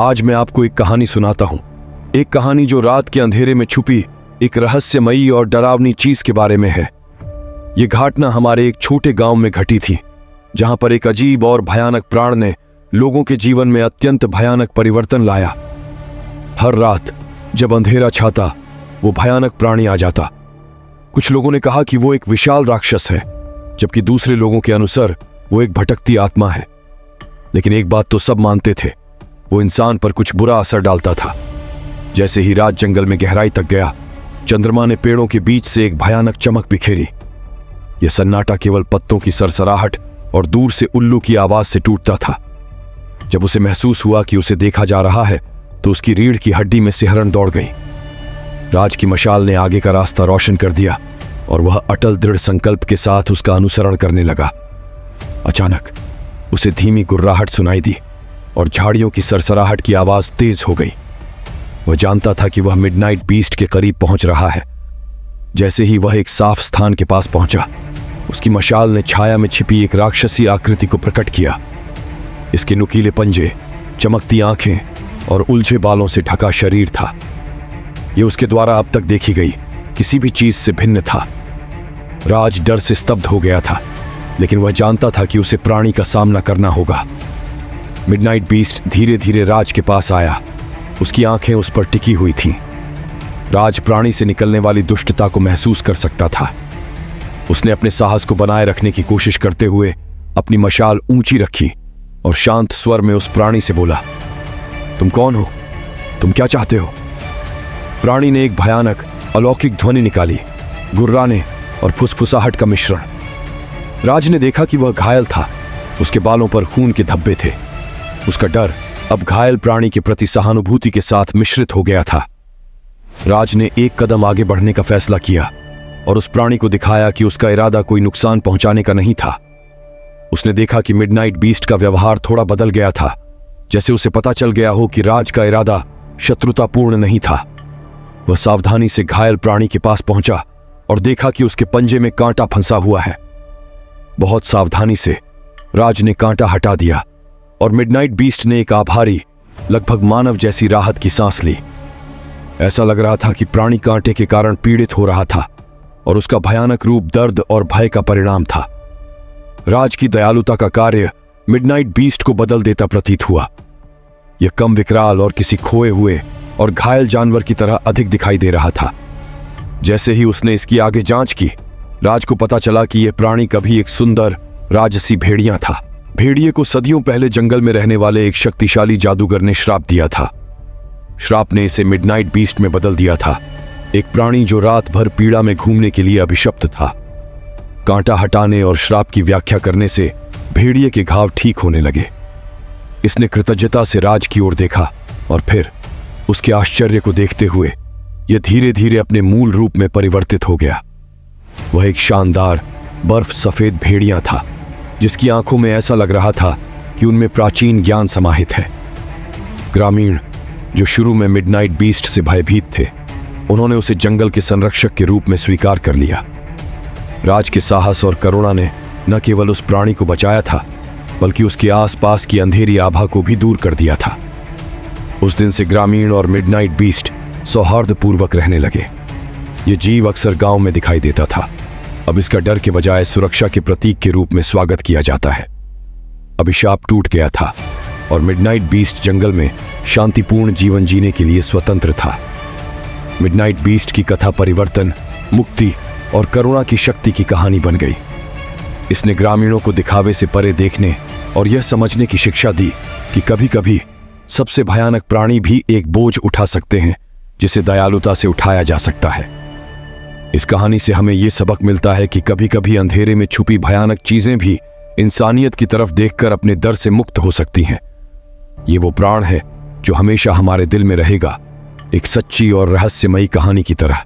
आज मैं आपको एक कहानी सुनाता हूं। एक कहानी जो रात के अंधेरे में छुपी एक रहस्यमयी और डरावनी चीज के बारे में है। यह घटना हमारे एक छोटे गांव में घटी थी, जहां पर एक अजीब और भयानक प्राण ने लोगों के जीवन में अत्यंत भयानक परिवर्तन लाया। हर रात जब अंधेरा छाता, वो भयानक प्राणी आ जाता। कुछ लोगों ने कहा कि वो एक विशाल राक्षस है, जबकि दूसरे लोगों के अनुसार वो एक भटकती आत्मा है। लेकिन एक बात तो सब मानते थे, वो इंसान पर कुछ बुरा असर डालता था। जैसे ही रात जंगल में गहराई तक गया, चंद्रमा ने पेड़ों के बीच से एक भयानक चमक बिखेरी। यह सन्नाटा केवल पत्तों की सरसराहट और दूर से उल्लू की आवाज से टूटता था। जब उसे महसूस हुआ कि उसे देखा जा रहा है, तो उसकी रीढ़ की हड्डी में सिहरन दौड़ गई। राज की मशाल ने आगे का रास्ता रोशन कर दिया और वह अटल दृढ़ संकल्प के साथ उसका अनुसरण करने लगा। अचानक उसे धीमी गुर्राहट सुनाई दी और झाड़ियों की सरसराहट की आवाज तेज हो गई। वह जानता था कि वह मिडनाइट बीस्ट के करीब पहुंच रहा है। जैसे ही वह एक साफ स्थान के पास पहुंचा, उसकी मशाल ने छाया में छिपी एक राक्षसी आकृति को प्रकट किया। इसके नुकीले पंजे, चमकती आंखें और उलझे बालों से ढका शरीर था। यह उसके द्वारा अब तक देखी गई किसी भी चीज से भिन्न था। राज डर से स्तब्ध हो गया था, लेकिन वह जानता था कि उसे प्राणी का सामना करना होगा। मिडनाइट बीस्ट धीरे धीरे राज के पास आया। उसकी आंखें उस पर टिकी हुई थीं। राज प्राणी से निकलने वाली दुष्टता को महसूस कर सकता था। उसने अपने साहस को बनाए रखने की कोशिश करते हुए अपनी मशाल ऊंची रखी और शांत स्वर में उस प्राणी से बोला, तुम कौन हो? तुम क्या चाहते हो? प्राणी ने एक भयानक अलौकिक ध्वनि निकाली, गुर्राने और फुसफुसाहट का मिश्रण। राज ने देखा कि वह घायल था। उसके बालों पर खून के धब्बे थे। उसका डर अब घायल प्राणी के प्रति सहानुभूति के साथ मिश्रित हो गया था। राज ने एक कदम आगे बढ़ने का फैसला किया और उस प्राणी को दिखाया कि उसका इरादा कोई नुकसान पहुंचाने का नहीं था। उसने देखा कि मिडनाइट बीस्ट का व्यवहार थोड़ा बदल गया था, जैसे उसे पता चल गया हो कि राज का इरादा शत्रुतापूर्ण नहीं था। वह सावधानी से घायल प्राणी के पास पहुंचा और देखा कि उसके पंजे में कांटा फंसा हुआ है। बहुत सावधानी से राज ने कांटा हटा दिया और मिडनाइट बीस्ट ने एक आभारी, लगभग मानव जैसी राहत की सांस ली। ऐसा लग रहा था कि प्राणी कांटे के कारण पीड़ित हो रहा था और उसका भयानक रूप दर्द और भय का परिणाम था। राज की दयालुता का कार्य मिडनाइट बीस्ट को बदल देता प्रतीत हुआ। यह कम विकराल और किसी खोए हुए और घायल जानवर की तरह अधिक दिखाई दे रहा था। जैसे ही उसने इसकी आगे जांच की, राज को पता चला कि यह प्राणी कभी एक सुंदर राजसी भेड़िया था। भेड़िए को सदियों पहले जंगल में रहने वाले एक शक्तिशाली जादूगर ने श्राप दिया था। श्राप ने इसे मिडनाइट बीस्ट में बदल दिया था, एक प्राणी जो रात भर पीड़ा में घूमने के लिए अभिशप्त था। कांटा हटाने और श्राप की व्याख्या करने से भेड़िए के घाव ठीक होने लगे। इसने कृतज्ञता से राज की ओर देखा और फिर उसके आश्चर्य को देखते हुए यह धीरे धीरे अपने मूल रूप में परिवर्तित हो गया। वह एक शानदार बर्फ सफेद भेड़िया था, जिसकी आंखों में ऐसा लग रहा था कि उनमें प्राचीन ज्ञान समाहित है। ग्रामीण, जो शुरू में मिडनाइट बीस्ट से भयभीत थे, उन्होंने उसे जंगल के संरक्षक के रूप में स्वीकार कर लिया। राज के साहस और करुणा ने न केवल उस प्राणी को बचाया था, बल्कि उसके आसपास की अंधेरी आभा को भी दूर कर दिया था। उस दिन से ग्रामीण और मिडनाइट बीस्ट सौहार्दपूर्वक रहने लगे। ये जीव अक्सर गांव में दिखाई देता था। अब इसका डर के बजाय सुरक्षा के प्रतीक के रूप में स्वागत किया जाता है। अभिशाप टूट गया था और मिडनाइट बीस्ट जंगल में शांतिपूर्ण जीवन जीने के लिए स्वतंत्र था। मिडनाइट बीस्ट की कथा परिवर्तन, मुक्ति और करुणा की शक्ति की कहानी बन गई। इसने ग्रामीणों को दिखावे से परे देखने और यह समझने की शिक्षा दी कि कभी-कभी सबसे भयानक प्राणी भी एक बोझ उठा सकते हैं, जिसे दयालुता से उठाया जा सकता है। इस कहानी से हमें यह सबक मिलता है कि कभी-कभी अंधेरे में छुपी भयानक चीजें भी इंसानियत की तरफ देखकर अपने डर से मुक्त हो सकती हैं। ये वो प्राण है जो हमेशा हमारे दिल में रहेगा, एक सच्ची और रहस्यमयी कहानी की तरह।